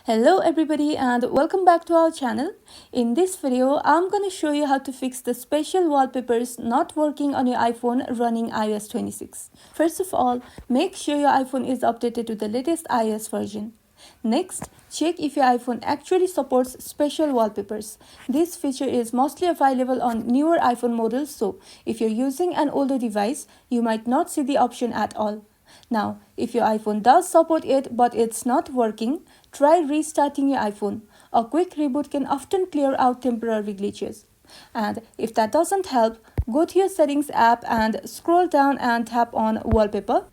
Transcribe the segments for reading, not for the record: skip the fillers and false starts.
Hello everybody and welcome back to our channel. In this video, I'm going to show you how to fix the Spatial Wallpapers not working on your iPhone running iOS 26. First of all, make sure your iPhone is updated to the latest iOS version. Next, check if your iPhone actually supports Spatial Wallpapers. This feature is mostly available on newer iPhone models, so if you're using an older device, you might not see the option at all. Now, if your iPhone does support it but it's not working, try restarting your iPhone. A quick reboot can often clear out temporary glitches. And if that doesn't help, go to your Settings app and scroll down and tap on Wallpaper.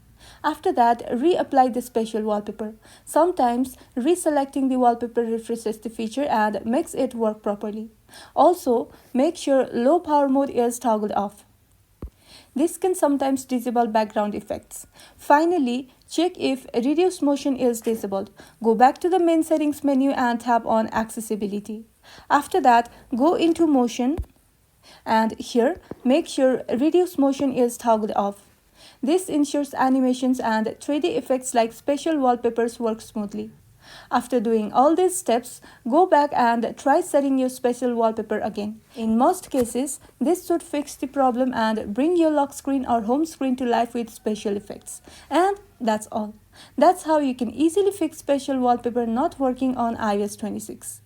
After that, reapply the Spatial Wallpaper. Sometimes, reselecting the wallpaper refreshes the feature and makes it work properly. Also, make sure low power mode is toggled off. This can sometimes disable background effects. Finally, check if reduce motion is disabled. Go back to the main settings menu and tap on accessibility. After that, go into motion and here make sure reduce motion is toggled off. This ensures animations and 3D effects like Spatial Wallpapers work smoothly. After doing all these steps, go back and try setting your Spatial Wallpaper again. In most cases, this should fix the problem and bring your lock screen or home screen to life with special effects. And that's all. That's how you can easily fix Spatial Wallpaper not working on iOS 26.